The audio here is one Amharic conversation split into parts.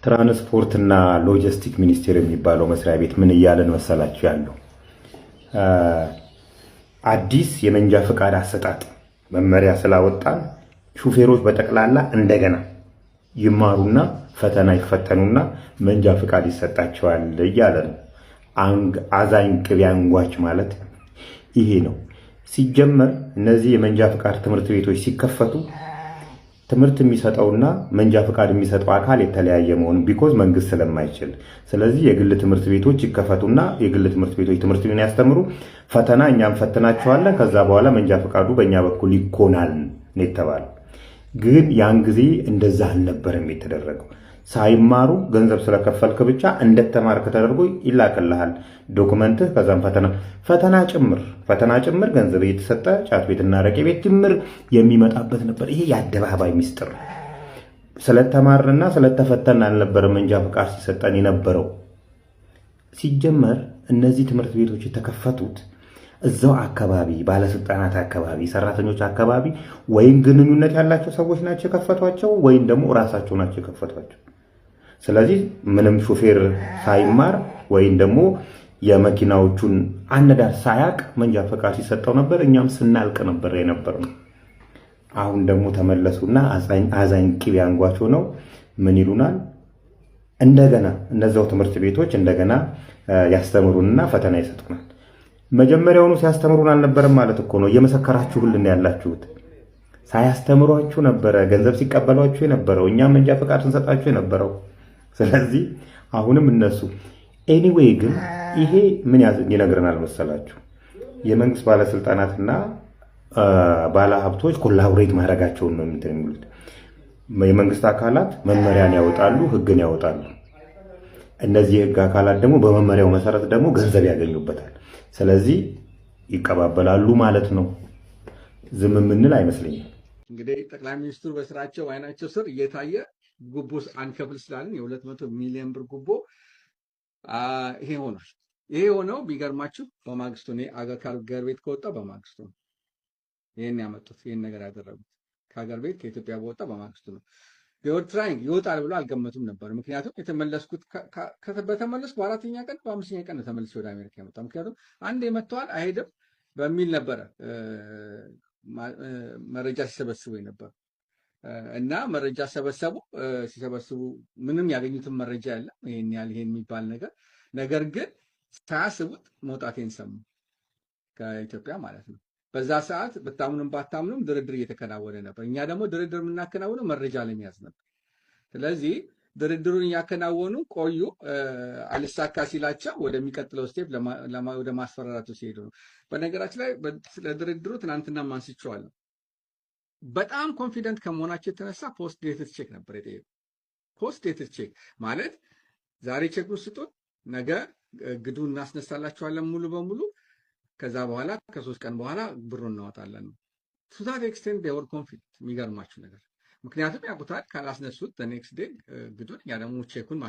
ትራንስፖርትና ሎጂስቲክ ሚኒስቴር የሚባለው መስሪያ ቤት ምን እያለን መሰላችሁ ያለው? አዲስ የመንጃ ፈቃድ አሰጣጥ መመሪያ ስላወጣን ሹፌሮች በጠቅላላ እንደገና ይማሩና ፈተና ይፈተኑና መንጃ ፈቃድ ይሰጣቸዋል እያለ ነው። አዛኝ ቅቤ አንጓች ማለት ይሄ ነው። ሲጀመር እነዚህ የመንጃ ፈቃድ ትምህርት ቤቶች ሲከፈቱ ትምህርት የሚሰጠውና መንጃ ፈቃድ የሚሰጠው አካል የተለያየ መሆኑ ቢኮዝ መንግስት ስለማይችል፣ ስለዚህ የግል ትምህርት ቤቶች ይከፈቱና የግል ትምህርት ቤቶች ትምህርቱን ያስተምሩ፣ ፈተና እኛም ፈትናቸዋለን፣ ከዛ በኋላ መንጃ ፈቃዱ በእኛ በኩል ይኮናል ነው የተባለው። ግን ያን ጊዜ እንደዛ አልነበረም የተደረገው። ሳይማሩ ገንዘብ ስለከፈልክ ብቻ እንደተማርክ ተደርጎ ይላክልሃል ዶክመንትህ። ከዛም ፈተና ጭምር ገንዘብ እየተሰጠ ጫት ቤትና አረቄ ቤት ጭምር የሚመጣበት ነበር። ይሄ የአደባባይ ሚስጥር። ስለተማርንና ስለተፈተን አልነበረም መንጃ ፈቃድ ሲሰጠን የነበረው። ሲጀመር እነዚህ ትምህርት ቤቶች የተከፈቱት እዛው አካባቢ ባለስልጣናት አካባቢ ሰራተኞች አካባቢ ወይም ግንኙነት ያላቸው ሰዎች ናቸው የከፈቷቸው ወይም ደግሞ ራሳቸው ናቸው የከፈቷቸው። ስለዚህ ምንም ሹፌር ሳይማር ወይም ደግሞ የመኪናዎቹን አነዳድ ሳያቅ መንጃ ፈቃድ ሲሰጠው ነበር። እኛም ስናልቅ ነበር የነበረው። አሁን ደግሞ ተመለሱና አዛኝ ቅቤ አንጓቸው ነው። ምን ይሉናል? እንደገና እነዛው ትምህርት ቤቶች እንደገና ያስተምሩንና ፈተና ይሰጡናል። መጀመሪያውኑ ሲያስተምሩን አልነበረም ማለት እኮ ነው። እየመሰከራችሁልን ያላችሁት። ሳያስተምሯችሁ ነበረ ገንዘብ ሲቀበሏችሁ የነበረው፣ እኛም መንጃ ፈቃድ ስንሰጣችሁ የነበረው። ስለዚህ አሁንም እነሱ ኤኒዌይ። ግን ይሄ ምን ይነግረናል መሰላችሁ? የመንግስት ባለስልጣናትና ባለሀብቶች ኮላቦሬት ማድረጋቸውን ነው የሚሉት። የመንግስት አካላት መመሪያን ያወጣሉ፣ ህግን ያወጣሉ። እነዚህ የህግ አካላት ደግሞ በመመሪያው መሰረት ደግሞ ገንዘብ ያገኙበታል። ስለዚህ ይቀባበላሉ ማለት ነው። ዝም የምንል አይመስለኝም። እንግዲህ ጠቅላይ ሚኒስትሩ በስራቸው አይናቸው ስር እየታየ ጉቦ አንከፍል ስላለን የ200 ሚሊዮን ብር ጉቦ ይሄ ሆኗል። ይሄ ሆነው ቢገርማችሁ በማግስቱ እኔ ከሀገር ቤት ከወጣ በማግስቱ ነው ይሄን ያመጡት። ይሄን ነገር ያደረጉት ከሀገር ቤት ከኢትዮጵያ በወጣ በማግስቱ ነው። ትራይንግ ይወጣል ብሎ አልገመቱም ነበር። ምክንያቱም በተመለስኩ በአራተኛ ቀን በአምስተኛ ቀን ተመልሼ ወደ አሜሪካ የመጣ። ምክንያቱም አንድ የመጥተዋል አይሄድም በሚል ነበረ መረጃ ሲሰበስቡ ነበር። እና መረጃ ሲሰበስቡ ምንም ያገኙትን መረጃ የለም ይሄን ያህል ይሄን የሚባል ነገር ግን ሳያስቡት መውጣቴን ሰሙ ከኢትዮጵያ ማለት ነው። በዛ ሰዓት ብታምኑም ባታምኑም ድርድር እየተከናወነ ነበር። እኛ ደግሞ ድርድር የምናከናውነው መረጃ ለመያዝ ነበር። ስለዚህ ድርድሩን እያከናወኑ ቆዩ። አልሳካ ሲላቸው ወደሚቀጥለው ስቴፕ ወደ ማስፈራራቱ ሲሄዱ ነው። በነገራችን ላይ ስለ ድርድሩ ትናንትና ማንስቼዋለሁ። በጣም ኮንፊደንት ከመሆናቸው የተነሳ ፖስት ዴትድ ቼክ ነበር የጠየቁ። ፖስት ዴትድ ቼክ ማለት ዛሬ ቼኩን ስጡን፣ ነገ ግዱ እናስነሳላችኋለን ሙሉ በሙሉ፣ ከዛ በኋላ ከ3 ቀን በኋላ ብሩን እናወጣለን ነው። ቱ ዛት ኤክስቴንት ዴይ ወር ኮንፊደንት። የሚገርማችሁ ነገር ምክንያቱም ያውቁታል ካላስነሱት በኔክስት ዴይ ግዱን ያ ደግሞ ቼኩን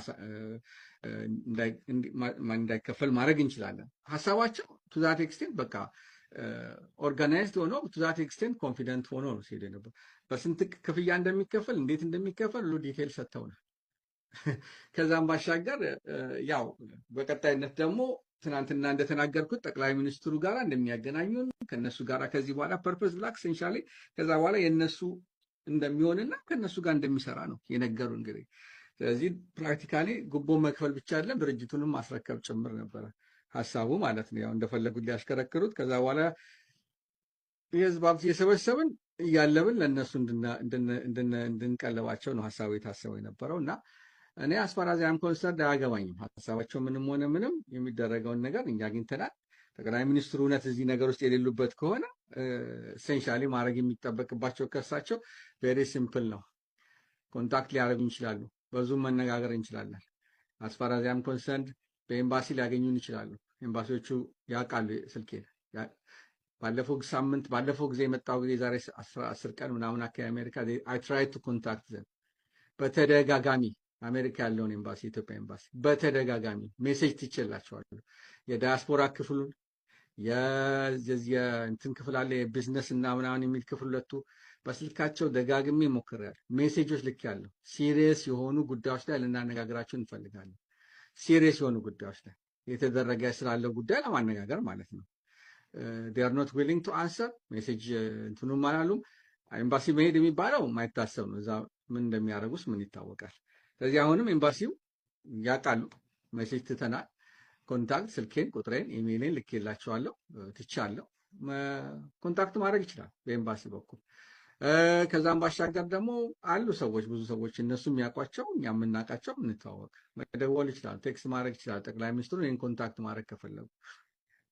እንዳይከፈል ማድረግ እንችላለን። ሀሳባቸው ቱ ዛት ኤክስቴንት በቃ ኦርጋናይዝድ ሆኖ ቱ ዛት ኤክስቴንት ኮንፊደንት ሆኖ ነው ሲሄድ ነበር። በስንት ክፍያ እንደሚከፈል እንዴት እንደሚከፈል ሁሉ ዲቴል ሰጥተውናል። ከዛም ባሻገር ያው በቀጣይነት ደግሞ ትናንትና እንደተናገርኩት ጠቅላይ ሚኒስትሩ ጋር እንደሚያገናኙን ከነሱ ጋር ከዚህ በኋላ ፐርፐስ ብላክ ሴንሻሊ ከዛ በኋላ የነሱ እንደሚሆንና ከነሱ ጋር እንደሚሰራ ነው የነገሩ። እንግዲህ ስለዚህ ፕራክቲካሊ ጉቦ መክፈል ብቻ አይደለም ድርጅቱንም ማስረከብ ጭምር ነበረ ሀሳቡ ማለት ነው። ያው እንደፈለጉት ሊያሽከረክሩት ከዛ በኋላ የህዝብ ሀብት እየሰበሰብን እያለብን ለእነሱ እንድንቀለባቸው ነው ሀሳቡ የታሰበው የነበረው። እና እኔ አስፈራዚያም ኮንሰርት አያገባኝም። ሀሳባቸው ምንም ሆነ ምንም የሚደረገውን ነገር እኛ አግኝተናል። ጠቅላይ ሚኒስትሩ እውነት እዚህ ነገር ውስጥ የሌሉበት ከሆነ ኤሴንሻሊ ማድረግ የሚጠበቅባቸው ከሳቸው ቬሪ ሲምፕል ነው። ኮንታክት ሊያደርጉ ይችላሉ። በዙም መነጋገር እንችላለን። አስፈራዚያም ኮንሰርት በኤምባሲ ሊያገኙን ይችላሉ። ኤምባሲዎቹ ያውቃሉ ስልኬ። ባለፈው ጊዜ የመጣው ጊዜ ዛሬ 10 ቀን ምናምን አካባቢ አሜሪካ አይ ትራይ ቱ ኮንታክት ዘም በተደጋጋሚ አሜሪካ ያለውን ኤምባሲ ኢትዮጵያ ኤምባሲ በተደጋጋሚ ሜሴጅ ትችላቸዋለሁ። የዳያስፖራ ክፍሉን የእንትን ክፍል አለ የቢዝነስ እና ምናምን የሚል ክፍል ሁለቱ በስልካቸው ደጋግሜ ሞክሬያለሁ። ሜሴጆች ልኬያለሁ። ሲሪየስ የሆኑ ጉዳዮች ላይ ልናነጋግራቸው እንፈልጋለን። ሲሪየስ የሆኑ ጉዳዮች ላይ የተደረገ ስላለው ጉዳይ ለማነጋገር ማለት ነው። they are not willing to answer ሜሴጅ እንትኑም አላሉም። ኤምባሲ መሄድ የሚባለው ማይታሰብ ነው። እዛ ምን እንደሚያደርጉስ ምን ይታወቃል። ስለዚህ አሁንም ኤምባሲው ያውቃሉ። ሜሴጅ ትተናል። ኮንታክት ስልኬን፣ ቁጥሬን፣ ኢሜይሌን ልኬላቸዋለሁ፣ ትቻለሁ። ኮንታክት ማድረግ ይችላል በኤምባሲ በኩል። ከዛም ባሻገር ደግሞ አሉ ሰዎች፣ ብዙ ሰዎች እነሱ የሚያውቋቸው እኛ የምናውቃቸው እንተዋወቅ፣ መደወል ይችላል፣ ቴክስት ማድረግ ይችላል። ጠቅላይ ሚኒስትሩን ይህን ኮንታክት ማድረግ ከፈለጉ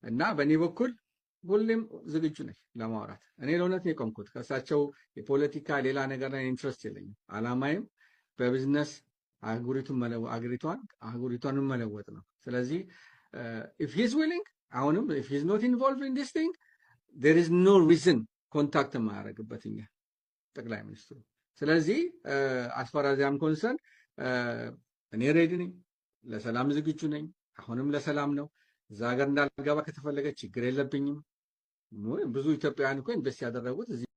እና በእኔ በኩል ሁሌም ዝግጁ ነኝ ለማውራት። እኔ ለእውነት ነው የቆምኩት። ከእሳቸው የፖለቲካ ሌላ ነገር ላይ ኢንትረስት የለኝም። አላማይም በቢዝነስ አህጉሪቷን መለወጥ ነው። ስለዚህ if he is willing አሁንም if he is not involved in this thing there is no reason ኮንታክት የማያደርግበት እኛ ጠቅላይ ሚኒስትሩ። ስለዚህ as far as I'm concerned እኔ ሬዲ ነኝ፣ ለሰላም ዝግጁ ነኝ። አሁንም ለሰላም ነው። እዛ ሀገር እንዳልገባ ከተፈለገ ችግር የለብኝም። ብዙ ኢትዮጵያውያን እኮ ኢንቨስት ያደረጉት እዚህ